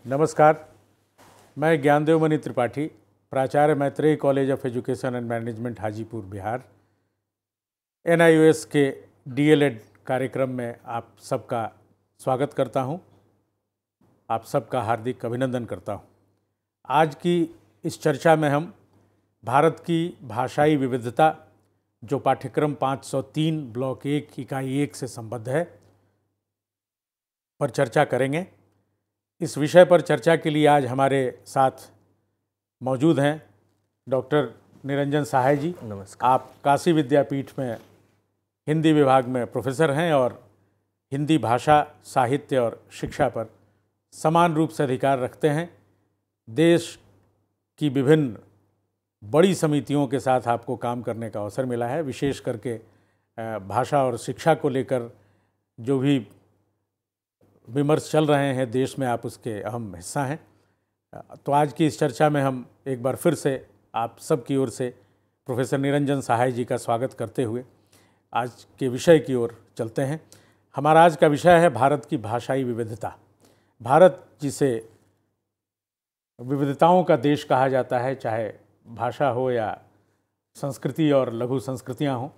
नमस्कार, मैं ज्ञानदेव मणि त्रिपाठी, प्राचार्य Maitreyi college of education and management Hajipur Bihar, NIOS के DLED कार्यक्रम में आप सबका स्वागत करता हूं, आप सबका हार्दिक अभिनंदन करता हूं। आज की इस चर्चा में हम भारत की भाषाई विविधता, जो पाठ्यक्रम 503 ब्लॉक 1 इकाई 1 से संबद्ध है, पर चर्चा करेंगे। इस विषय पर चर्चा के लिए आज हमारे साथ मौजूद हैं डॉक्टर निरंजन सहाय जी। नमस्कार। आप काशी विद्यापीठ में हिंदी विभाग में प्रोफेसर हैं और हिंदी भाषा, साहित्य और शिक्षा पर समान रूप से अधिकार रखते हैं। देश की विभिन्न बड़ी समितियों के साथ आपको काम करने का अवसर मिला है, विशेष करके भाषा और शिक्षा को लेकर जो भी विमर्श चल रहे हैं देश में, आप उसके अहम हिस्सा हैं। तो आज की इस चर्चा में हम एक बार फिर से आप सब की ओर से प्रोफेसर निरंजन सहाय जी का स्वागत करते हुए आज के विषय की ओर चलते हैं। हमारा आज का विषय है भारत की भाषाई विविधता। भारत जिसे विविधताओं का देश कहा जाता है, चाहे भाषा हो या संस्कृति और लघु संस्कृतियाँ हों,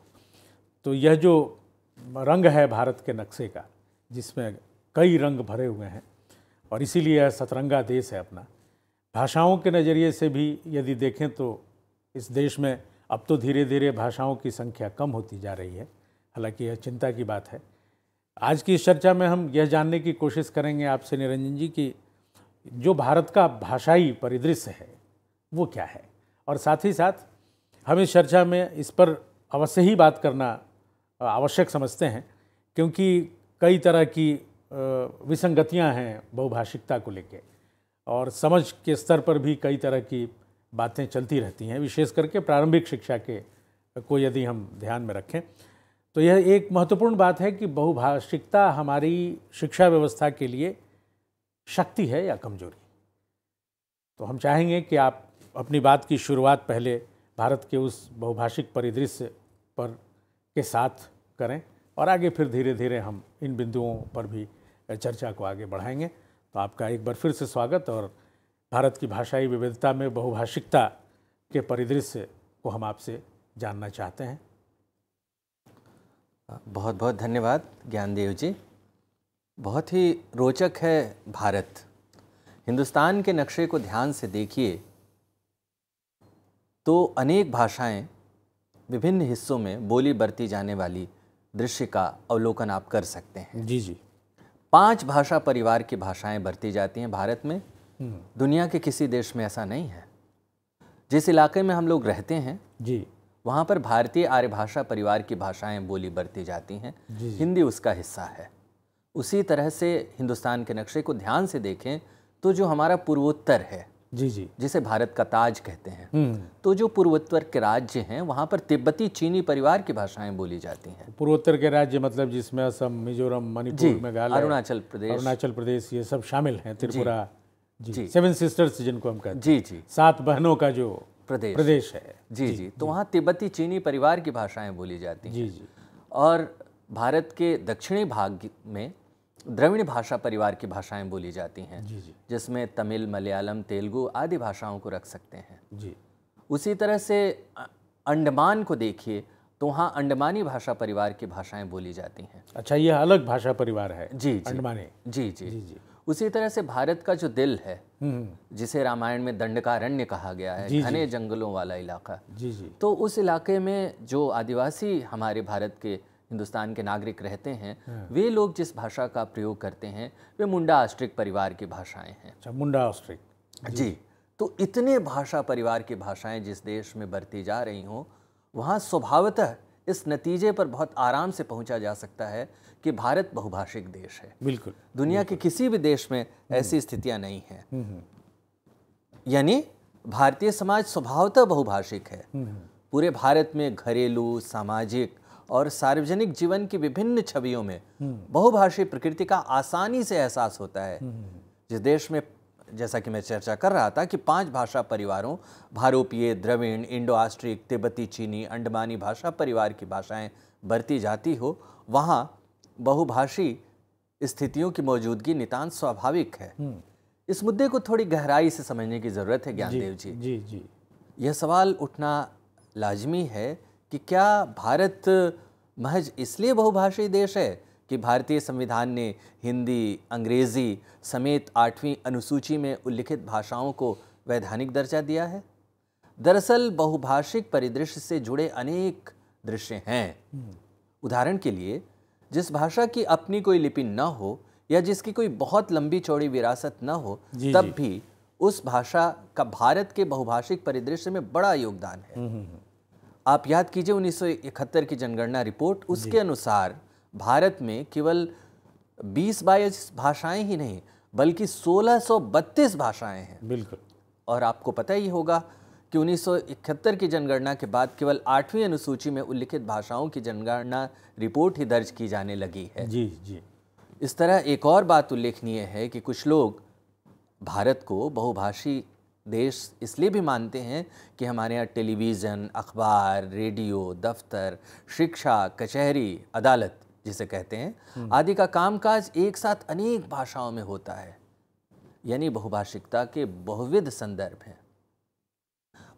तो यह जो रंग है भारत के नक्शे का, जिसमें कई रंग भरे हुए हैं और इसीलिए यह सतरंगा देश है अपना। भाषाओं के नज़रिए से भी यदि देखें तो इस देश में अब तो धीरे धीरे भाषाओं की संख्या कम होती जा रही है, हालांकि यह चिंता की बात है। आज की इस चर्चा में हम यह जानने की कोशिश करेंगे आपसे निरंजन जी कि जो भारत का भाषाई परिदृश्य है वो क्या है, और साथ ही साथ हम इस चर्चा में इस पर अवश्य ही बात करना आवश्यक समझते हैं, क्योंकि कई तरह की विसंगतियां हैं बहुभाषिकता को लेकर, और समझ के स्तर पर भी कई तरह की बातें चलती रहती हैं, विशेष करके प्रारंभिक शिक्षा के को यदि हम ध्यान में रखें तो यह एक महत्वपूर्ण बात है कि बहुभाषिकता हमारी शिक्षा व्यवस्था के लिए शक्ति है या कमजोरी। तो हम चाहेंगे कि आप अपनी बात की शुरुआत पहले भारत के उस बहुभाषिक परिदृश्य पर के साथ करें और आगे फिर धीरे धीरे हम इन बिंदुओं पर भी चर्चा को आगे बढ़ाएंगे। तो आपका एक बार फिर से स्वागत, और भारत की भाषाई विविधता में बहुभाषिकता के परिदृश्य को हम आपसे जानना चाहते हैं। बहुत बहुत धन्यवाद ज्ञानदेव जी। बहुत ही रोचक है भारत। हिंदुस्तान के नक्शे को ध्यान से देखिए तो अनेक भाषाएं विभिन्न हिस्सों में बोली बरती जाने वाली दृश्य का अवलोकन आप कर सकते हैं। जी। 5 भाषा परिवार की भाषाएं बरती जाती हैं भारत में। दुनिया के किसी देश में ऐसा नहीं है। जिस इलाके में हम लोग रहते हैं जी, वहाँ पर भारतीय आर्य भाषा परिवार की भाषाएं बोली बरती जाती हैं। हिंदी उसका हिस्सा है। उसी तरह से हिंदुस्तान के नक्शे को ध्यान से देखें तो जो हमारा पूर्वोत्तर है, जी, जिसे भारत का ताज कहते हैं, तो जो पूर्वोत्तर के राज्य हैं वहाँ पर तिब्बती चीनी परिवार की भाषाएं बोली जाती हैं। पूर्वोत्तर के राज्य मतलब जिसमें असम, मिजोरम, मणिपुर, मेघालय, अरुणाचल प्रदेश ये सब शामिल हैं, त्रिपुरा, जी, 7 सिस्टर्स जिनको हम कहते हैं, जी, 7 बहनों का जो प्रदेश है। जी। तो वहाँ तिब्बती चीनी परिवार की भाषाएं बोली जाती हैं। जी। और भारत के दक्षिणी भाग में द्रविड़ भाषा परिवार की भाषाएं बोली जाती हैं, जिसमें तमिल, मलयालम, तेलुगु आदि भाषाओं को रख सकते हैं। जी। उसी तरह से अंडमान को देखिए तो वहाँ अंडमानी भाषा परिवार की भाषाएं बोली जाती हैं। अच्छा, ये अलग भाषा परिवार है। जी, अंडमानी। जी। उसी तरह से भारत का जो दिल है, जिसे रामायण में दंडकारण्य कहा गया है, घने जंगलों वाला इलाका, जी, तो उस इलाके में जो आदिवासी हमारे भारत के हिंदुस्तान के नागरिक रहते हैं, वे लोग जिस भाषा का प्रयोग करते हैं वे मुंडा ऑस्ट्रिक परिवार की भाषाएं हैं। अच्छा, मुंडा ऑस्ट्रिक। जी। तो इतने भाषा परिवार की भाषाएं जिस देश में बरती जा रही हों, वहाँ स्वभावतः इस नतीजे पर बहुत आराम से पहुंचा जा सकता है कि भारत बहुभाषिक देश है। बिल्कुल। दुनिया के किसी भी देश में ऐसी स्थितियां नहीं हैं। यानी भारतीय समाज स्वभावतः बहुभाषिक है। पूरे भारत में घरेलू, सामाजिक और सार्वजनिक जीवन की विभिन्न छवियों में बहुभाषी प्रकृति का आसानी से एहसास होता है। जिस देश में, जैसा कि मैं चर्चा कर रहा था, कि 5 भाषा परिवारों भारोपीय, द्रविड़, इंडो ऑस्ट्रिक, तिब्बती चीनी, अंडमानी भाषा परिवार की भाषाएं बरती जाती हो, वहाँ बहुभाषी स्थितियों की मौजूदगी नितांत स्वाभाविक है। इस मुद्दे को थोड़ी गहराई से समझने की ज़रूरत है ज्ञानदेव जी। जी जी। यह सवाल उठना लाजमी है कि क्या भारत महज इसलिए बहुभाषी देश है कि भारतीय संविधान ने हिंदी, अंग्रेज़ी समेत 8वीं अनुसूची में उल्लिखित भाषाओं को वैधानिक दर्जा दिया है? दरअसल बहुभाषिक परिदृश्य से जुड़े अनेक दृश्य हैं। उदाहरण के लिए, जिस भाषा की अपनी कोई लिपि न हो या जिसकी कोई बहुत लंबी चौड़ी विरासत न हो, तब भी उस भाषा का भारत के बहुभाषिक परिदृश्य में बड़ा योगदान है। आप याद कीजिए 1971 की जनगणना रिपोर्ट, उसके अनुसार भारत में केवल 20-22 भाषाएं ही नहीं बल्कि 1632 भाषाएं हैं। बिल्कुल। और आपको पता ही होगा कि 1971 की जनगणना के बाद केवल 8वीं अनुसूची में उल्लिखित भाषाओं की जनगणना रिपोर्ट ही दर्ज की जाने लगी है। जी जी। इस तरह एक और बात उल्लेखनीय है कि कुछ लोग भारत को बहुभाषी देश इसलिए भी मानते हैं कि हमारे यहाँ टेलीविज़न, अखबार, रेडियो, दफ्तर, शिक्षा, कचहरी, अदालत जिसे कहते हैं आदि का कामकाज एक साथ अनेक भाषाओं में होता है। यानी बहुभाषिकता के बहुविध संदर्भ हैं।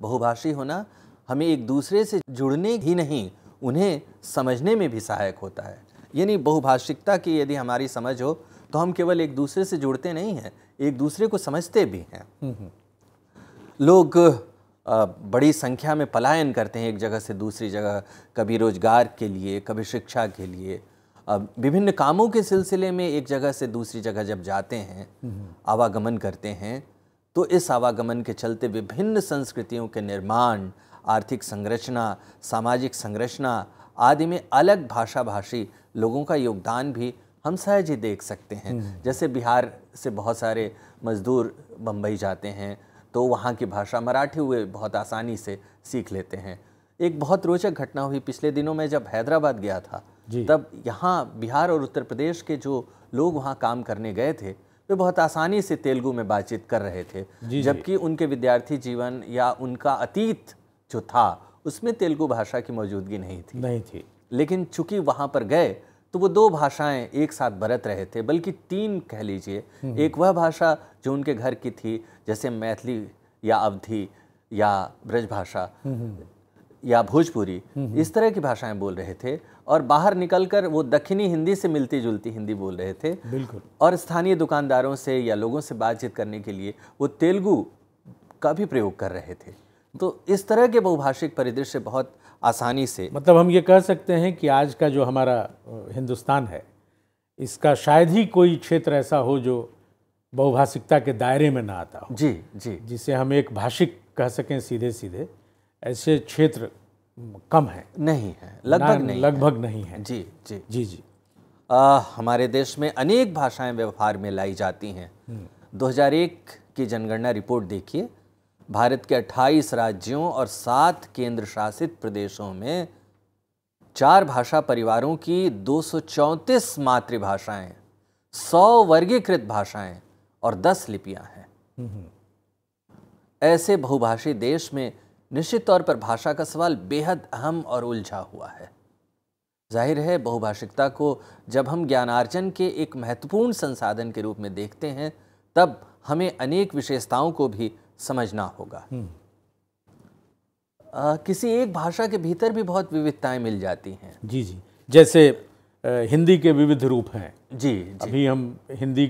बहुभाषी होना हमें एक दूसरे से जुड़ने ही नहीं, उन्हें समझने में भी सहायक होता है। यानी बहुभाषिकता की यदि हमारी समझ हो तो हम केवल एक दूसरे से जुड़ते नहीं हैं, एक दूसरे को समझते भी हैं। लोग बड़ी संख्या में पलायन करते हैं एक जगह से दूसरी जगह, कभी रोजगार के लिए, कभी शिक्षा के लिए, विभिन्न कामों के सिलसिले में एक जगह से दूसरी जगह जब जाते हैं, आवागमन करते हैं, तो इस आवागमन के चलते विभिन्न संस्कृतियों के निर्माण, आर्थिक संरचना, सामाजिक संरचना आदि में अलग भाषाभाषी लोगों का योगदान भी हम सहज ही देख सकते हैं। जैसे बिहार से बहुत सारे मजदूर बम्बई जाते हैं तो वहाँ की भाषा मराठी हुए बहुत आसानी से सीख लेते हैं। एक बहुत रोचक घटना हुई पिछले दिनों में, जब हैदराबाद गया था तब यहाँ बिहार और उत्तर प्रदेश के जो लोग वहाँ काम करने गए थे वे बहुत आसानी से तेलुगु में बातचीत कर रहे थे, जबकि उनके विद्यार्थी जीवन या उनका अतीत जो था उसमें तेलुगु भाषा की मौजूदगी नहीं थी। लेकिन चूंकि वहाँ पर गए तो वो 2 भाषाएं एक साथ बरत रहे थे, बल्कि 3 कह लीजिए। एक वह भाषा जो उनके घर की थी, जैसे मैथिली या अवधी या ब्रजभाषा या भोजपुरी, इस तरह की भाषाएं बोल रहे थे, और बाहर निकलकर वो दक्षिणी हिंदी से मिलती जुलती हिंदी बोल रहे थे। बिल्कुल। और स्थानीय दुकानदारों से या लोगों से बातचीत करने के लिए वो तेलुगु का भी प्रयोग कर रहे थे। तो इस तरह के बहुभाषिक परिदृश्य बहुत आसानी से, मतलब हम ये कह सकते हैं कि आज का जो हमारा हिंदुस्तान है, इसका शायद ही कोई क्षेत्र ऐसा हो जो बहुभाषिकता के दायरे में ना आता हो। जी जी। जिसे हम एक भाषिक कह सकें सीधे सीधे, ऐसे क्षेत्र कम हैं। नहीं है, लगभग नहीं है। जी जी जी जी। हमारे देश में अनेक भाषाएं व्यवहार में लाई जाती हैं। 2001 की जनगणना रिपोर्ट देखिए, भारत के 28 राज्यों और 7 केंद्र शासित प्रदेशों में 4 भाषा परिवारों की 234 मातृभाषाएं, 100 वर्गीकृत भाषाएं और 10 लिपियां हैं। ऐसे बहुभाषी देश में निश्चित तौर पर भाषा का सवाल बेहद अहम और उलझा हुआ है। जाहिर है, बहुभाषिकता को जब हम ज्ञानार्जन के एक महत्वपूर्ण संसाधन के रूप में देखते हैं, तब हमें अनेक विशेषताओं को भी समझना होगा। किसी एक भाषा के भीतर भी बहुत विविधताएं मिल जाती हैं। जी जी। जैसे हिंदी के विविध रूप हैं। जी। अभी हम हिंदी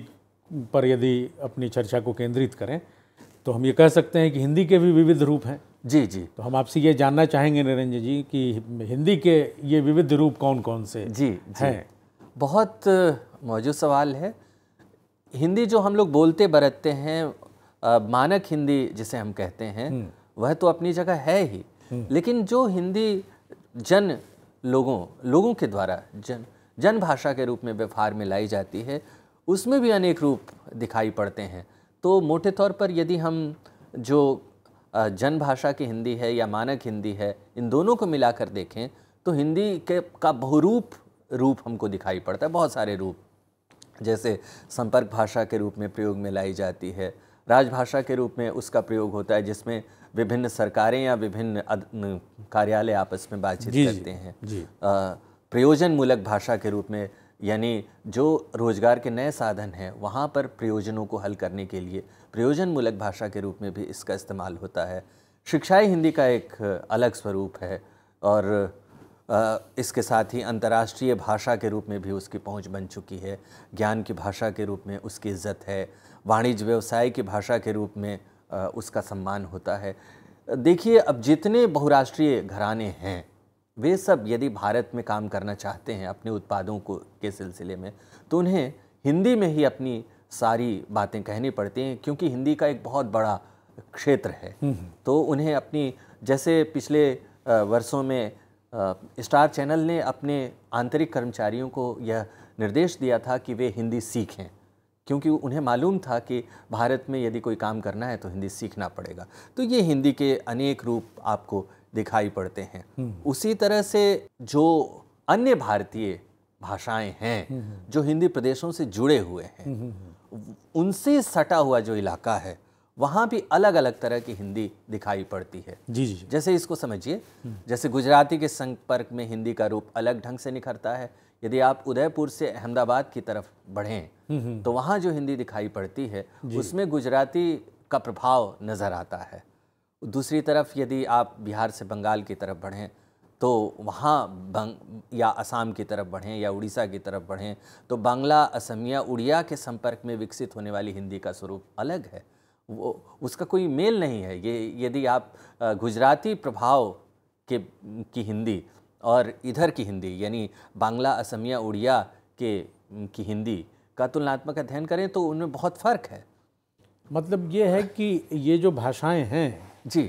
पर यदि अपनी चर्चा को केंद्रित करें तो हम ये कह सकते हैं कि हिंदी के भी विविध रूप हैं। जी जी। तो हम आपसे ये जानना चाहेंगे निरंजन जी कि हिंदी के ये विविध रूप कौन कौन से हैं? बहुत मौजूद सवाल है। हिंदी जो हम लोग बोलते बरतते हैं, मानक हिंदी जिसे हम कहते हैं, वह तो अपनी जगह है ही, लेकिन जो हिंदी लोगों के द्वारा जन भाषा के रूप में व्यवहार में लाई जाती है, उसमें भी अनेक रूप दिखाई पड़ते हैं। तो मोटे तौर पर यदि हम जो जन भाषा की हिंदी है या मानक हिंदी है, इन दोनों को मिलाकर देखें तो हिंदी का बहुरूप रूप हमको दिखाई पड़ता है। बहुत सारे रूप, जैसे संपर्क भाषा के रूप में प्रयोग में लाई जाती है, राजभाषा के रूप में उसका प्रयोग होता है जिसमें विभिन्न सरकारें या विभिन्न कार्यालय आपस में बातचीत करते हैं। प्रयोजन मूलक भाषा के रूप में यानी जो रोजगार के नए साधन हैं वहाँ पर प्रयोजनों को हल करने के लिए प्रयोजनमूलक भाषा के रूप में भी इसका इस्तेमाल होता है। शिक्षाई हिंदी का एक अलग स्वरूप है और इसके साथ ही अंतर्राष्ट्रीय भाषा के रूप में भी उसकी पहुंच बन चुकी है। ज्ञान की भाषा के रूप में उसकी इज्जत है, वाणिज्य व्यवसाय की भाषा के रूप में उसका सम्मान होता है। देखिए, अब जितने बहुराष्ट्रीय घराने हैं वे सब यदि भारत में काम करना चाहते हैं अपने उत्पादों को के सिलसिले में, तो उन्हें हिंदी में ही अपनी सारी बातें कहनी पड़ती हैं, क्योंकि हिंदी का एक बहुत बड़ा क्षेत्र है। तो उन्हें अपनी, जैसे पिछले वर्षों में स्टार चैनल ने अपने आंतरिक कर्मचारियों को यह निर्देश दिया था कि वे हिंदी सीखें, क्योंकि उन्हें मालूम था कि भारत में यदि कोई काम करना है तो हिंदी सीखना पड़ेगा। तो ये हिंदी के अनेक रूप आपको दिखाई पड़ते हैं। उसी तरह से जो अन्य भारतीय भाषाएं हैं जो हिंदी प्रदेशों से जुड़े हुए हैं, उनसे सटा हुआ जो इलाका है वहाँ भी अलग अलग तरह की हिंदी दिखाई पड़ती है। जी जी। जैसे इसको समझिए, जैसे गुजराती के संपर्क में हिंदी का रूप अलग ढंग से निखरता है। यदि आप उदयपुर से अहमदाबाद की तरफ बढ़ें तो वहाँ जो हिंदी दिखाई पड़ती है उसमें गुजराती का प्रभाव नज़र आता है। दूसरी तरफ यदि आप बिहार से बंगाल की तरफ बढ़ें तो वहाँ या असम की तरफ बढ़ें या उड़ीसा की तरफ बढ़ें तो बांग्ला, असमिया, उड़िया के संपर्क में विकसित होने वाली हिंदी का स्वरूप अलग है। वो उसका कोई मेल नहीं है। ये यदि आप गुजराती प्रभाव की हिंदी और इधर की हिंदी यानी बांग्ला, असमिया, उड़िया की हिंदी का तुलनात्मक अध्ययन करें तो उनमें बहुत फ़र्क है। मतलब ये है कि ये जो भाषाएं हैं जी,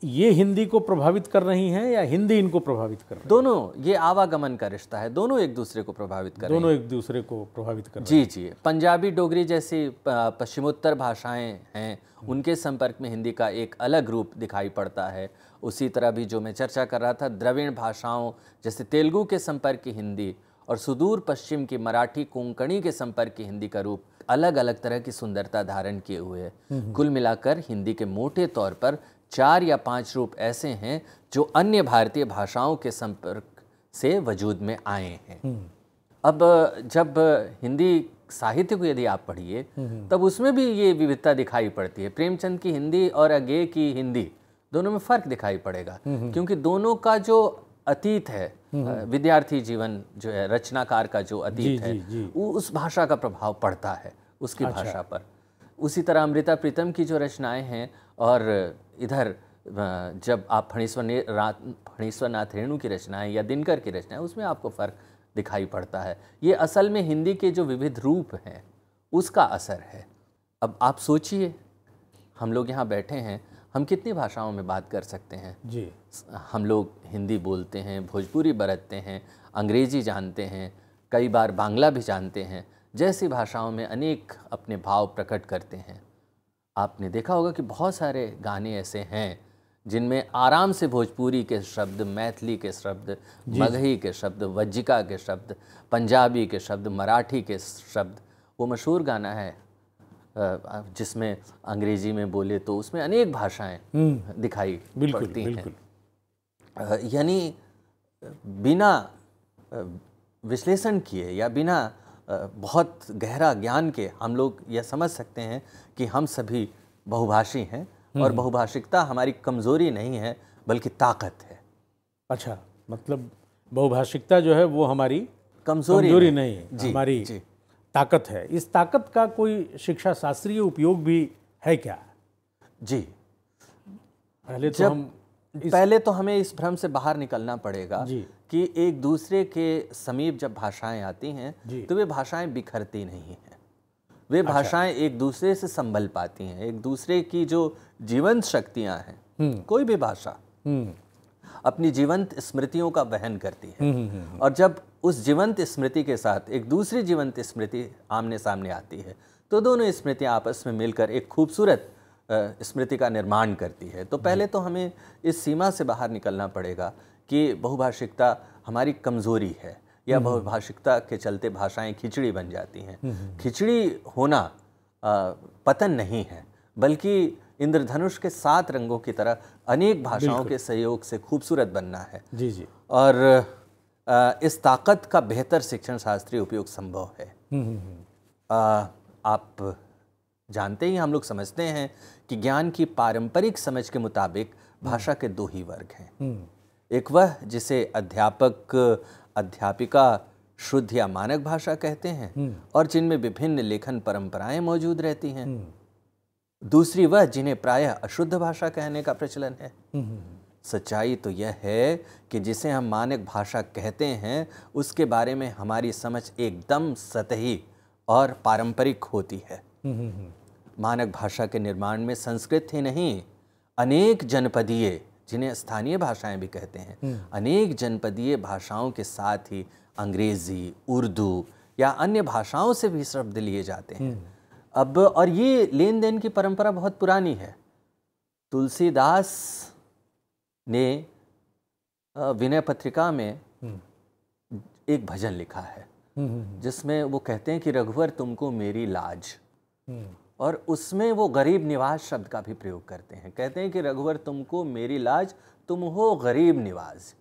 ये हिंदी को प्रभावित कर रही हैं या हिंदी इनको प्रभावित कर रही है? दोनों, ये आवागमन का रिश्ता है, दोनों एक दूसरे को प्रभावित कर रहे हैं। दोनों एक दूसरे को प्रभावित कर रहे जी जी। पंजाबी, डोगरी जैसी पश्चिमोत्तर भाषाएं हैं, उनके संपर्क में हिंदी का एक अलग रूप दिखाई पड़ता है। उसी तरह भी जो मैं चर्चा कर रहा था, द्रविड़ भाषाओं जैसे तेलुगु के संपर्क की हिंदी और सुदूर पश्चिम की मराठी, कोंकणी के संपर्क की हिंदी का रूप अलग अलग तरह की सुंदरता धारण किए हुए है। कुल मिलाकर हिंदी के मोटे तौर पर 4 या 5 रूप ऐसे हैं जो अन्य भारतीय भाषाओं के संपर्क से वजूद में आए हैं। अब जब हिंदी साहित्य को यदि आप पढ़िए तब उसमें भी ये विविधता दिखाई पड़ती है। प्रेमचंद की हिंदी और अज्ञे की हिंदी दोनों में फ़र्क दिखाई पड़ेगा, क्योंकि दोनों का जो अतीत है, विद्यार्थी जीवन जो है, रचनाकार का जो अतीत है, वो उस भाषा का प्रभाव पड़ता है उसकी भाषा पर। उसी तरह अमृता प्रीतम की जो रचनाएं हैं और इधर जब आप फणीश्वर नाथ रेणु की रचनाएं या दिनकर की रचनाएं, उसमें आपको फ़र्क दिखाई पड़ता है। ये असल में हिंदी के जो विविध रूप हैं उसका असर है। अब आप सोचिए, हम लोग यहाँ बैठे हैं, हम कितनी भाषाओं में बात कर सकते हैं जी। हम लोग हिंदी बोलते हैं, भोजपुरी बरतते हैं, अंग्रेजी जानते हैं, कई बार बांग्ला भी जानते हैं। जैसी भाषाओं में अनेक अपने भाव प्रकट करते हैं। आपने देखा होगा कि बहुत सारे गाने ऐसे हैं जिनमें आराम से भोजपुरी के शब्द, मैथिली के शब्द, मगही के शब्द, वज्जिका के शब्द, पंजाबी के शब्द, मराठी के शब्द, वो मशहूर गाना है जिसमें अंग्रेजी में बोले तो उसमें अनेक भाषाएं दिखाई पड़ती हैं। यानी बिना विश्लेषण किए या बिना बहुत गहरा ज्ञान के हम लोग यह समझ सकते हैं कि हम सभी बहुभाषी हैं और बहुभाषिकता हमारी कमज़ोरी नहीं है बल्कि ताकत है। अच्छा, मतलब बहुभाषिकता जो है वो हमारी कमज़ोरी नहीं है, हमारी ताकत है। इस ताकत का कोई शिक्षा शास्त्रीय उपयोग भी है क्या? जी, पहले तो हमें इस भ्रम से बाहर निकलना पड़ेगा कि एक दूसरे के समीप जब भाषाएं आती हैं तो वे भाषाएं बिखरती नहीं हैं। वे भाषाएं एक दूसरे से संभल पाती हैं, एक दूसरे की जो जीवंत शक्तियां हैं। कोई भी भाषा अपनी जीवंत स्मृतियों का वहन करती है और जब उस जीवंत स्मृति के साथ एक दूसरी जीवंत स्मृति आमने सामने आती है तो दोनों स्मृतियां आपस में मिलकर एक खूबसूरत स्मृति का निर्माण करती है। तो पहले तो हमें इस सीमा से बाहर निकलना पड़ेगा कि बहुभाषिकता हमारी कमज़ोरी है या बहुभाषिकता के चलते भाषाएं खिचड़ी बन जाती हैं। खिचड़ी होना पतन नहीं है, बल्कि इंद्रधनुष के 7 रंगों की तरह अनेक भाषाओं के सहयोग से खूबसूरत बनना है। जी जी। और इस ताकत का बेहतर शिक्षण शास्त्रीय उपयोग संभव है। आप जानते ही, हम लोग समझते हैं कि ज्ञान की पारंपरिक समझ के मुताबिक भाषा के दो ही वर्ग हैं। एक वह जिसे अध्यापक अध्यापिका शुद्ध या मानक भाषा कहते हैं और जिनमें विभिन्न लेखन परंपराएं मौजूद रहती हैं। दूसरी वह जिन्हें प्रायः अशुद्ध भाषा कहने का प्रचलन है। सच्चाई तो यह है कि जिसे हम मानक भाषा कहते हैं उसके बारे में हमारी समझ एकदम सतही और पारंपरिक होती है। मानक भाषा के निर्माण में संस्कृत ही नहीं, अनेक जनपदीय, जिन्हें स्थानीय भाषाएं भी कहते हैं, अनेक जनपदीय भाषाओं के साथ ही अंग्रेजी, उर्दू या अन्य भाषाओं से भी शब्द लिए जाते हैं। अब और ये लेन देन की परंपरा बहुत पुरानी है। तुलसीदास ने विनय पत्रिका में एक भजन लिखा है जिसमें वो कहते हैं कि रघुवर तुमको मेरी लाज, और उसमें वो गरीब निवाज शब्द का भी प्रयोग करते हैं। कहते हैं कि रघुवर तुमको मेरी लाज, तुम हो गरीब निवाज।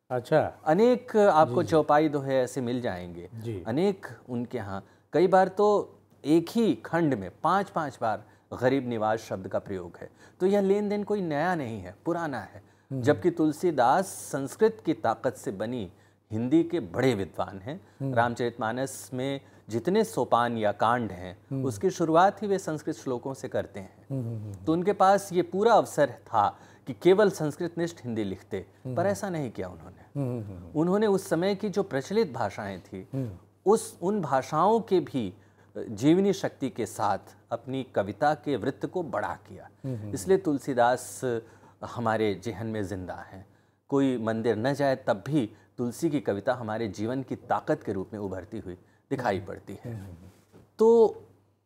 अच्छा। अनेक आपको चौपाई दोहे ऐसे मिल जाएंगे, अनेक उनके यहाँ। कई बार तो एक ही खंड में 5-5 बार गरीब निवाज शब्द का प्रयोग है। तो यह लेन देन कोई नया नहीं है, पुराना है। जबकि तुलसीदास संस्कृत की ताकत से बनी हिंदी के बड़े विद्वान हैं। रामचरितमानस में जितने सोपान या कांड हैं उसकी शुरुआत ही वे संस्कृत श्लोकों से करते हैं। तो उनके पास ये पूरा अवसर था कि केवल संस्कृत निष्ठ हिंदी लिखते, पर ऐसा नहीं किया उन्होंने। उन्होंने उस समय की जो प्रचलित भाषाएं थी उन भाषाओं के भी जीवनी शक्ति के साथ अपनी कविता के वृत्त को बड़ा किया। इसलिए तुलसीदास हमारे जेहन में जिंदा हैं। कोई मंदिर न जाए तब भी तुलसी की कविता हमारे जीवन की ताकत के रूप में उभरती हुई दिखाई पड़ती है। तो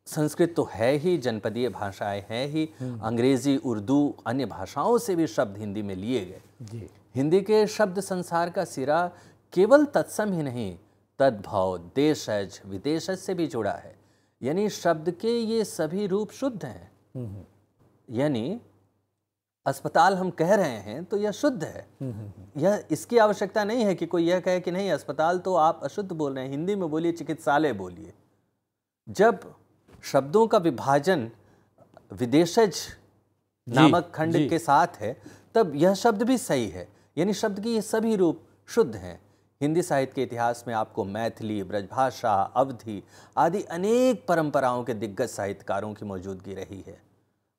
संस्कृत तो है ही, जनपदीय भाषाएं हैं ही, अंग्रेजी, उर्दू, अन्य भाषाओं से भी शब्द हिंदी में लिए गए। हिंदी के शब्द संसार का सिरा केवल तत्सम ही नहीं, तद्भव, देशज, विदेशज से भी जुड़ा है। यानी शब्द के ये सभी रूप शुद्ध हैं। यानी अस्पताल हम कह रहे हैं तो यह शुद्ध है। यह इसकी आवश्यकता नहीं है कि कोई यह कहे कि नहीं अस्पताल तो आप अशुद्ध बोल रहे हैं, हिंदी में बोलिए, चिकित्सालय बोलिए। जब शब्दों का विभाजन विदेशज नामक खंड के साथ है तब यह शब्द भी सही है। यानी शब्द के ये सभी रूप शुद्ध हैं। हिंदी साहित्य के इतिहास में आपको मैथिली, ब्रजभाषा, अवधी आदि अनेक परंपराओं के दिग्गज साहित्यकारों की मौजूदगी रही है।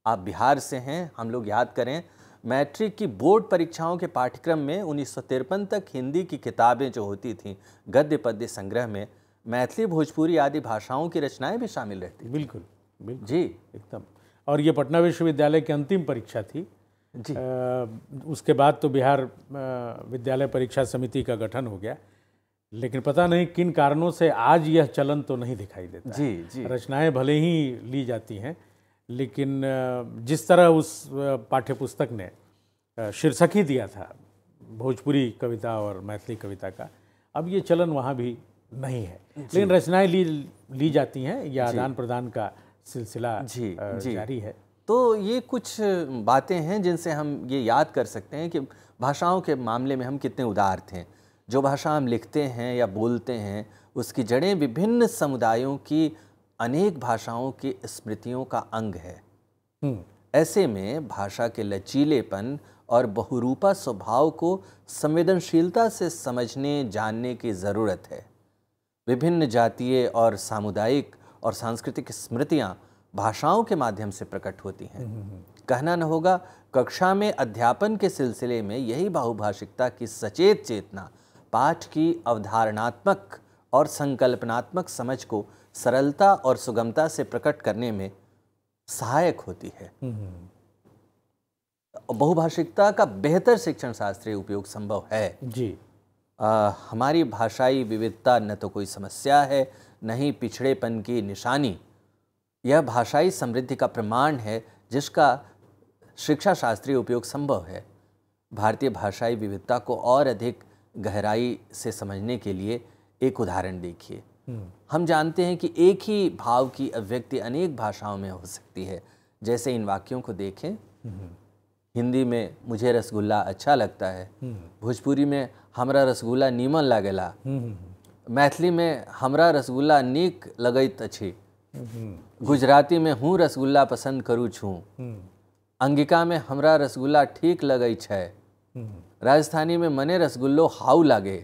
आप बिहार से हैं, हम लोग याद करें मैट्रिक की बोर्ड परीक्षाओं के पाठ्यक्रम में 1953 तक हिंदी की किताबें जो होती थीं, गद्य पद्य संग्रह में मैथिली, भोजपुरी आदि भाषाओं की रचनाएं भी शामिल रहती। बिल्कुल, बिल्कुल जी, एकदम। और ये पटना विश्वविद्यालय की अंतिम परीक्षा थी जी। उसके बाद तो बिहार विद्यालय परीक्षा समिति का गठन हो गया, लेकिन पता नहीं किन कारणों से आज यह चलन तो नहीं दिखाई देता। जी, जी। रचनाएं भले ही ली जाती हैं, लेकिन जिस तरह उस पाठ्यपुस्तक ने शीर्षक ही दिया था भोजपुरी कविता और मैथिली कविता का, अब ये चलन वहाँ भी नहीं है। लेकिन रचनाएं ली जाती हैं, या आदान प्रदान का सिलसिला जारी है। तो ये कुछ बातें हैं जिनसे हम ये याद कर सकते हैं कि भाषाओं के मामले में हम कितने उदार थे। जो भाषा हम लिखते हैं या बोलते हैं उसकी जड़ें विभिन्न समुदायों की अनेक भाषाओं की स्मृतियों का अंग है। ऐसे में भाषा के लचीलेपन और बहुरूपा स्वभाव को संवेदनशीलता से समझने जानने की ज़रूरत है। विभिन्न जातीय और सामुदायिक और सांस्कृतिक स्मृतियाँ भाषाओं के माध्यम से प्रकट होती हैं। कहना न होगा, कक्षा में अध्यापन के सिलसिले में यही बहुभाषिकता की सचेत चेतना पाठ की अवधारणात्मक और संकल्पनात्मक समझ को सरलता और सुगमता से प्रकट करने में सहायक होती है। बहुभाषिकता का बेहतर शिक्षण शास्त्रीय उपयोग संभव है। जी। हमारी भाषाई विविधता न तो कोई समस्या है, न ही पिछड़ेपन की निशानी। यह भाषाई समृद्धि का प्रमाण है जिसका शिक्षा शास्त्रीय उपयोग संभव है। भारतीय भाषाई विविधता को और अधिक गहराई से समझने के लिए एक उदाहरण देखिए। हम जानते हैं कि एक ही भाव की अभिव्यक्ति अनेक भाषाओं में हो सकती है। जैसे इन वाक्यों को देखें, हिंदी में मुझे रसगुल्ला अच्छा लगता है, भोजपुरी में हमरा रसगुल्ला नीमन लागेला, मैथिली में हमरा रसगुल्ला नीक लगैत अछि, गुजराती में हूँ रसगुल्ला पसंद करू छूँ, अंगिका में हमरा रसगुल्ला ठीक लगै छै, राजस्थानी में मने रसगुल्लो हाउ लागे,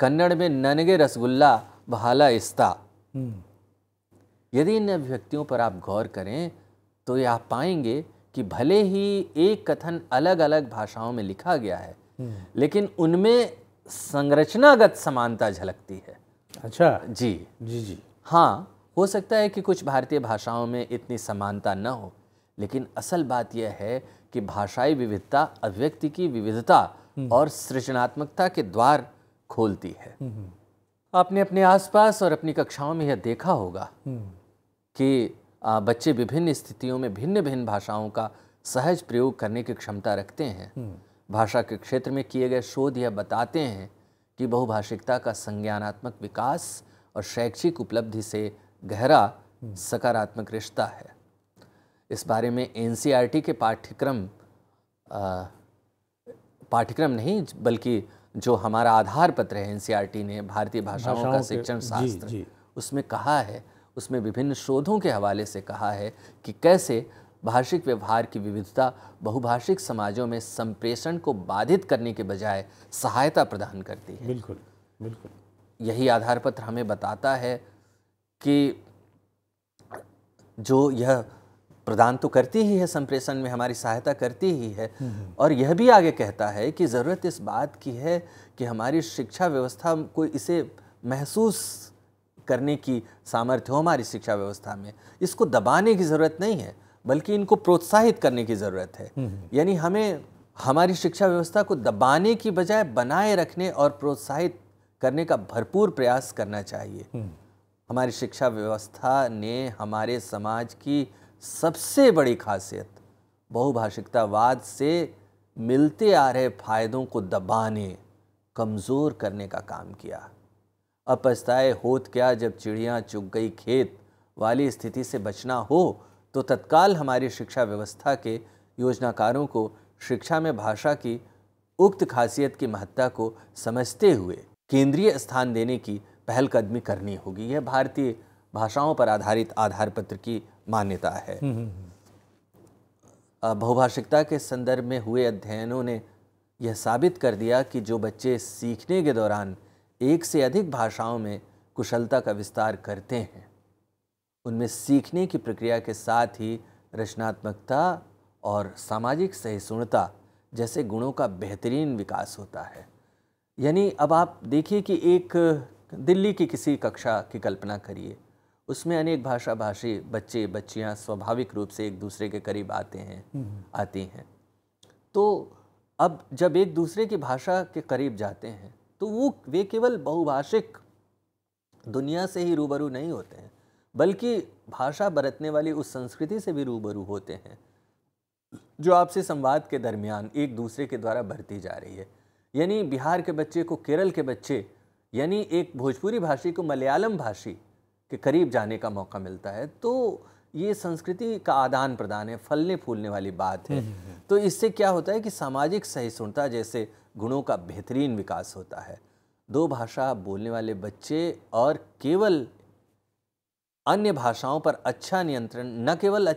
कन्नड़ में ननगे रसगुल्ला बहाला इस्ता। यदि इन अभिव्यक्तियों पर आप गौर करें तो ये आप पाएंगे कि भले ही एक कथन अलग अलग भाषाओं में लिखा गया है, लेकिन उनमें संरचनागत समानता झलकती है। अच्छा जी जी जी। हाँ, हो सकता है कि कुछ भारतीय भाषाओं में इतनी समानता न हो, लेकिन असल बात यह है कि भाषाई विविधता अभिव्यक्ति की विविधता और सृजनात्मकता के द्वार खोलती है। आपने अपने आसपास और अपनी कक्षाओं में यह देखा होगा कि बच्चे विभिन्न स्थितियों में भिन्न भिन्न भाषाओं का सहज प्रयोग करने की क्षमता रखते हैं। भाषा के क्षेत्र में किए गए शोध यह बताते हैं कि बहुभाषिकता का संज्ञानात्मक विकास और शैक्षिक उपलब्धि से गहरा सकारात्मक रिश्ता है। इस बारे में एनसीईआरटी के पाठ्यक्रम नहीं बल्कि जो हमारा आधार पत्र है एनसीईआरटी ने भारतीय भाषाओं का शिक्षण शास्त्र, उसमें कहा है, उसमें विभिन्न शोधों के हवाले से कहा है कि कैसे भाषिक व्यवहार की विविधता बहुभाषिक समाजों में संप्रेषण को बाधित करने के बजाय सहायता प्रदान करती है। बिल्कुल बिल्कुल। यही आधार पत्र हमें बताता है कि जो यह प्रदान तो करती ही है, संप्रेषण में हमारी सहायता करती ही है, और यह भी आगे कहता है कि ज़रूरत इस बात की है कि हमारी शिक्षा व्यवस्था को इसे महसूस करने की सामर्थ्य हो हमारी शिक्षा व्यवस्था में। इसको दबाने की ज़रूरत नहीं है, बल्कि इनको प्रोत्साहित करने की ज़रूरत है। यानी हमें हमारी शिक्षा व्यवस्था को दबाने की बजाय बनाए रखने और प्रोत्साहित करने का भरपूर प्रयास करना चाहिए। हमारी शिक्षा व्यवस्था ने हमारे समाज की सबसे बड़ी खासियत बहुभाषिकतावाद से मिलते आ रहे फायदों को दबाने, कमज़ोर करने का काम किया। अब पछताए होत क्या जब चिड़ियाँ चुग गई खेत वाली स्थिति से बचना हो तो तत्काल हमारी शिक्षा व्यवस्था के योजनाकारों को शिक्षा में भाषा की उक्त खासियत की महत्ता को समझते हुए केंद्रीय स्थान देने की पहलकदमी करनी होगी। यह भारतीय भाषाओं पर आधारित आधार पत्र की मान्यता है। बहुभाषिकता के संदर्भ में हुए अध्ययनों ने यह साबित कर दिया कि जो बच्चे सीखने के दौरान एक से अधिक भाषाओं में कुशलता का विस्तार करते हैं, उनमें सीखने की प्रक्रिया के साथ ही रचनात्मकता और सामाजिक सहिष्णुता जैसे गुणों का बेहतरीन विकास होता है। यानी अब आप देखिए कि एक दिल्ली की किसी कक्षा की कल्पना करिए, उसमें अनेक भाषा भाषी बच्चे बच्चियां स्वाभाविक रूप से एक दूसरे के करीब आती हैं। तो अब जब एक दूसरे की भाषा के करीब जाते हैं तो वे केवल बहुभाषिक दुनिया से ही रूबरू नहीं होते हैं, बल्कि भाषा बरतने वाली उस संस्कृति से भी रूबरू होते हैं जो आपसे संवाद के दरमियान एक दूसरे के द्वारा बढ़ती जा रही है। यानी बिहार के बच्चे को केरल के बच्चे, यानी एक भोजपुरी भाषी को मलयालम भाषी के करीब जाने का मौका मिलता है। तो ये संस्कृति का आदान प्रदान है, फलने फूलने वाली बात है। तो इससे क्या होता है कि सामाजिक सहिष्णुता जैसे गुणों का बेहतरीन विकास होता है। दो भाषा बोलने वाले बच्चे और केवल अन्य भाषाओं पर अच्छा नियंत्रण, न केवल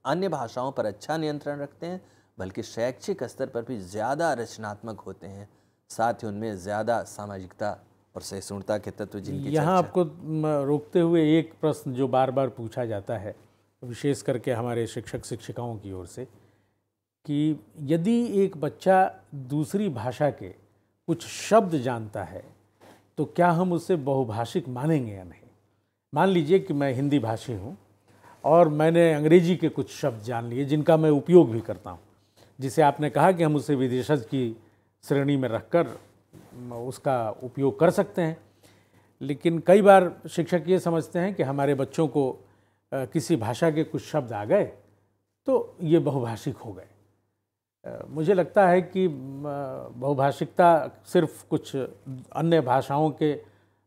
अन्य भाषाओं पर अच्छा नियंत्रण रखते हैं, बल्कि शैक्षिक स्तर पर भी ज़्यादा रचनात्मक होते हैं। साथ ही उनमें ज़्यादा सामाजिकता और सहिष्णुता के तत्व जिनकी यहाँ आपको रोकते हुए एक प्रश्न जो बार बार पूछा जाता है, विशेष करके हमारे शिक्षक शिक्षिकाओं की ओर से, कि यदि एक बच्चा दूसरी भाषा के कुछ शब्द जानता है तो क्या हम उसे बहुभाषिक मानेंगे या नहीं। मान लीजिए कि मैं हिंदी भाषी हूँ और मैंने अंग्रेजी के कुछ शब्द जान लिए जिनका मैं उपयोग भी करता हूँ, जिसे आपने कहा कि हम उसे विदेशज की श्रेणी में रखकर उसका उपयोग कर सकते हैं। लेकिन कई बार शिक्षक ये समझते हैं कि हमारे बच्चों को किसी भाषा के कुछ शब्द आ गए तो ये बहुभाषिक हो गए। मुझे लगता है कि बहुभाषिकता सिर्फ कुछ अन्य भाषाओं के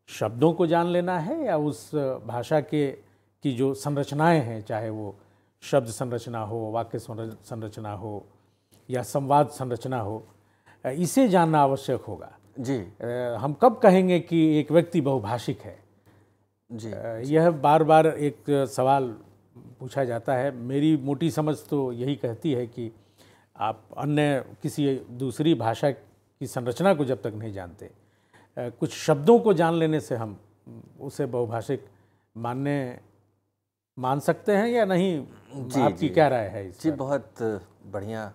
शब्दों को जान लेना है या उस भाषा की जो संरचनाएं हैं, चाहे वो शब्द संरचना हो, वाक्य संरचना हो, या संवाद संरचना हो, इसे जानना आवश्यक होगा। जी हम कब कहेंगे कि एक व्यक्ति बहुभाषिक है? जी यह बार बार एक सवाल पूछा जाता है। मेरी मोटी समझ तो यही कहती है कि आप अन्य किसी दूसरी भाषा की संरचना को जब तक नहीं जानते, कुछ शब्दों को जान लेने से हम उसे बहुभाषिक मान सकते हैं या नहीं? आपकी क्या राय है इस जी, पर? बहुत बढ़िया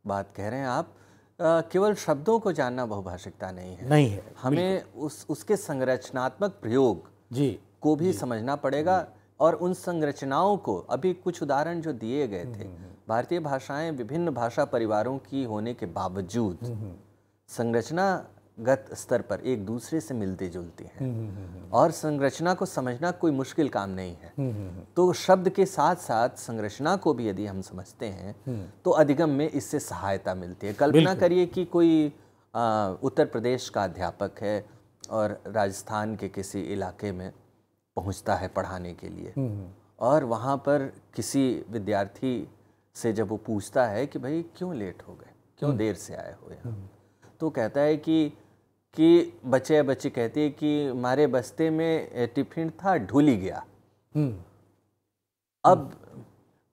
बात कह रहे हैं आप। केवल शब्दों को जानना बहुभाषिकता नहीं है, नहीं है, हमें उसके संरचनात्मक प्रयोग जी को भी समझना पड़ेगा। और उन संरचनाओं को, अभी कुछ उदाहरण जो दिए गए थे, भारतीय भाषाएं विभिन्न भाषा परिवारों की होने के बावजूद संरचनागत स्तर पर एक दूसरे से मिलती जुलती हैं और संरचना को समझना कोई मुश्किल काम नहीं है। तो शब्द के साथ साथ संरचना को भी यदि हम समझते हैं तो अधिगम में इससे सहायता मिलती है। कल्पना करिए कि कोई उत्तर प्रदेश का अध्यापक है और राजस्थान के किसी इलाके में पहुंचता है पढ़ाने के लिए, और वहाँ पर किसी विद्यार्थी से जब वो पूछता है कि भाई क्यों लेट हो गए, क्यों देर से आए हो यहाँ, तो कहता है कि बच्ची कहती है कि हमारे बस्ते में टिफिन था, ढूली गया।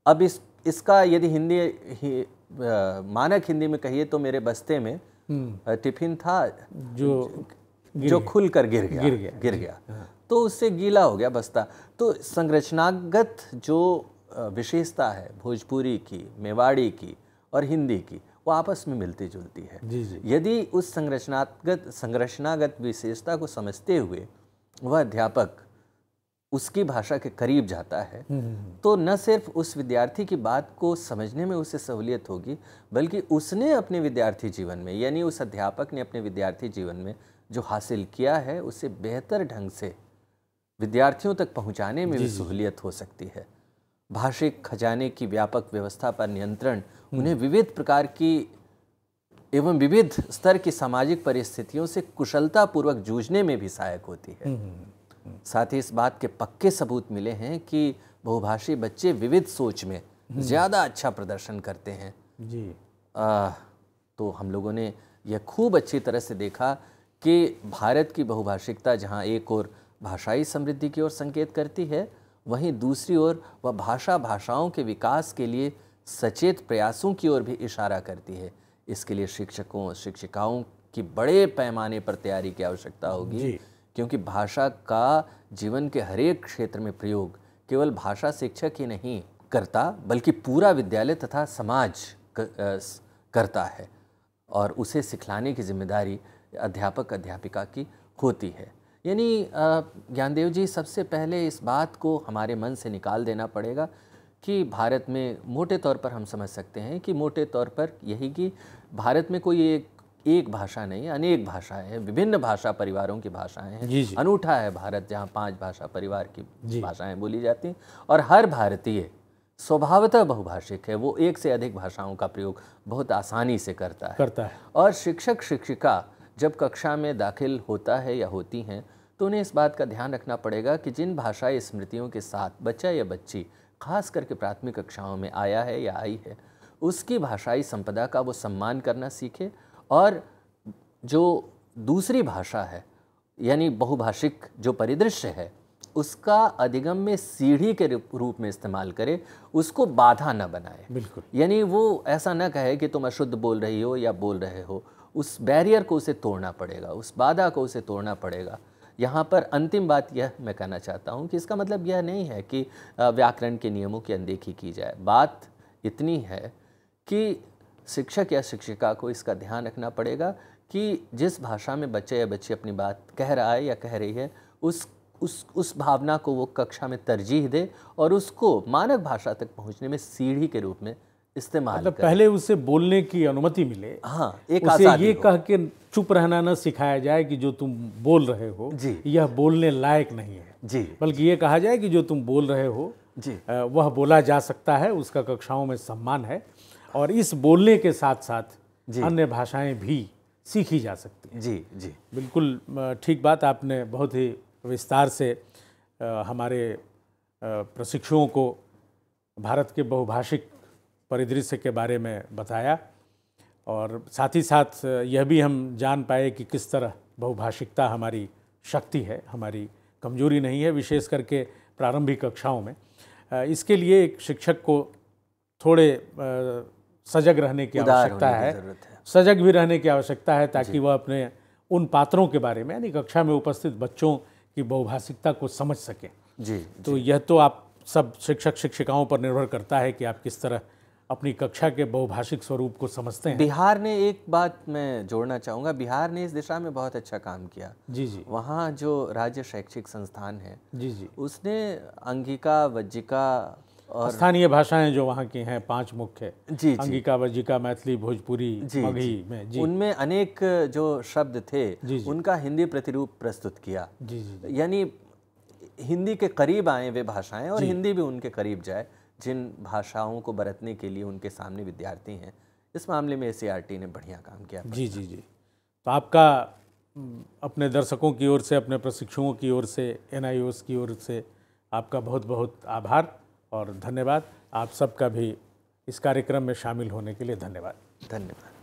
अब इसका यदि मानक हिंदी में कहिए तो मेरे बस्ते में टिफिन था जो खुल कर गिर गया तो उससे गीला हो गया बस्ता। तो संरचनागत जो विशेषता है भोजपुरी की, मेवाड़ी की और हिंदी की, वो आपस में मिलती जुलती है। जी। यदि उस संरचनागत विशेषता को समझते हुए वह अध्यापक उसकी भाषा के करीब जाता है तो न सिर्फ उस विद्यार्थी की बात को समझने में उसे सहूलियत होगी, बल्कि उसने अपने विद्यार्थी जीवन में, यानी उस अध्यापक ने अपने विद्यार्थी जीवन में जो हासिल किया है उसे बेहतर ढंग से विद्यार्थियों तक पहुंचाने में भी सहूलियत हो सकती है। भाषिक खजाने की व्यापक व्यवस्था पर नियंत्रण उन्हें विविध प्रकार की एवं विविध स्तर की सामाजिक परिस्थितियों से कुशलतापूर्वक जूझने में भी सहायक होती है। साथ ही इस बात के पक्के सबूत मिले हैं कि बहुभाषी बच्चे विविध सोच में ज़्यादा अच्छा प्रदर्शन करते हैं। जी तो हम लोगों ने यह खूब अच्छी तरह से देखा कि भारत की बहुभाषिकता जहाँ एक ओर भाषाई समृद्धि की ओर संकेत करती है, वहीं दूसरी ओर वह भाषाओं के विकास के लिए सचेत प्रयासों की ओर भी इशारा करती है। इसके लिए शिक्षकों शिक्षिकाओं की बड़े पैमाने पर तैयारी की आवश्यकता होगी, क्योंकि भाषा का जीवन के हरेक क्षेत्र में प्रयोग केवल भाषा शिक्षक ही नहीं करता, बल्कि पूरा विद्यालय तथा समाज करता है, और उसे सिखलाने की जिम्मेदारी अध्यापक अध्यापिका की होती है। यानी ज्ञानदेव जी, सबसे पहले इस बात को हमारे मन से निकाल देना पड़ेगा कि भारत में मोटे तौर पर हम समझ सकते हैं कि मोटे तौर पर यही कि भारत में कोई एक भाषा नहीं, अनेक भाषाएं हैं, विभिन्न भाषा परिवारों की भाषाएं हैं। अनूठा है भारत, जहाँ 5 भाषा परिवार की भाषाएं बोली जाती हैं, और हर भारतीय स्वभावतः बहुभाषिक है। वो एक से अधिक भाषाओं का प्रयोग बहुत आसानी से करता है। और शिक्षक शिक्षिका जब कक्षा में दाखिल होता है या होती हैं तो उन्हें इस बात का ध्यान रखना पड़ेगा कि जिन भाषाई स्मृतियों के साथ बच्चा या बच्ची खास करके प्राथमिक कक्षाओं में आया है या आई है, उसकी भाषाई संपदा का वो सम्मान करना सीखे, और जो दूसरी भाषा है यानी बहुभाषिक जो परिदृश्य है उसका अधिगम में सीढ़ी के रूप में इस्तेमाल करे, उसको बाधा न बनाए। बिल्कुल। यानी वो ऐसा न कहे कि तुम अशुद्ध बोल रही हो या बोल रहे हो, उस बैरियर को उसे तोड़ना पड़ेगा, उस बाधा को उसे तोड़ना पड़ेगा। यहाँ पर अंतिम बात यह मैं कहना चाहता हूँ कि इसका मतलब यह नहीं है कि व्याकरण के नियमों की अनदेखी की जाए। बात इतनी है कि शिक्षक या शिक्षिका को इसका ध्यान रखना पड़ेगा कि जिस भाषा में बच्चा या बच्ची अपनी बात कह रहा है या कह रही है, उस भावना को वो कक्षा में तरजीह दे और उसको मानक भाषा तक पहुँचने में सीढ़ी के रूप में इस्तेमाल मतलब पहले उसे बोलने की अनुमति मिले। हाँ, एक उसे ये कह के चुप रहना न सिखाया जाए कि जो तुम बोल रहे हो यह बोलने लायक नहीं है जी, बल्कि ये कहा जाए कि जो तुम बोल रहे हो जी वह बोला जा सकता है, उसका कक्षाओं में सम्मान है, और इस बोलने के साथ साथ अन्य भाषाएं भी सीखी जा सकती हैं। जी जी बिल्कुल ठीक बात आपने बहुत ही विस्तार से हमारे प्रशिक्षुओं को भारत के बहुभाषिक परिदृश्य के बारे में बताया। और साथ ही साथ यह भी हम जान पाए कि किस तरह बहुभाषिकता हमारी शक्ति है, हमारी कमजोरी नहीं है, विशेष करके प्रारंभिक कक्षाओं में। इसके लिए एक शिक्षक को थोड़े सजग रहने की आवश्यकता है, सजग भी रहने की आवश्यकता है, ताकि वह अपने उन पात्रों के बारे में, यानी कक्षा में उपस्थित बच्चों की बहुभाषिकता को समझ सकें। जी, तो यह तो आप सब शिक्षक शिक्षिकाओं पर निर्भर करता है कि आप किस तरह अपनी कक्षा के बहुभाषिक स्वरूप को समझते हैं। बिहार ने, एक बात मैं जोड़ना चाहूँगा, बिहार ने इस दिशा में बहुत अच्छा काम किया। जी जी। वहाँ जो राज्य शैक्षिक संस्थान है, जी जी, उसने अंगिका, वज्जिका और स्थानीय भाषाएं जो वहाँ की हैं 5 मुख्य, जी, अंगिका, वज्जिका, मैथिली, भोजपुरी, मगही में, जी, उनमें अनेक जो शब्द थे, जी। उनका हिंदी प्रतिरूप प्रस्तुत किया। जी जी, यानी हिंदी के करीब आए वे भाषाएं, और हिंदी भी उनके करीब जाए, जिन भाषाओं को बरतने के लिए उनके सामने विद्यार्थी हैं। इस मामले में एससीईआरटी ने बढ़िया काम किया। जी जी जी। तो आपका अपने दर्शकों की ओर से, अपने प्रशिक्षुओं की ओर से, NIOS की ओर से आपका बहुत बहुत आभार और धन्यवाद। आप सबका भी इस कार्यक्रम में शामिल होने के लिए धन्यवाद। धन्यवाद।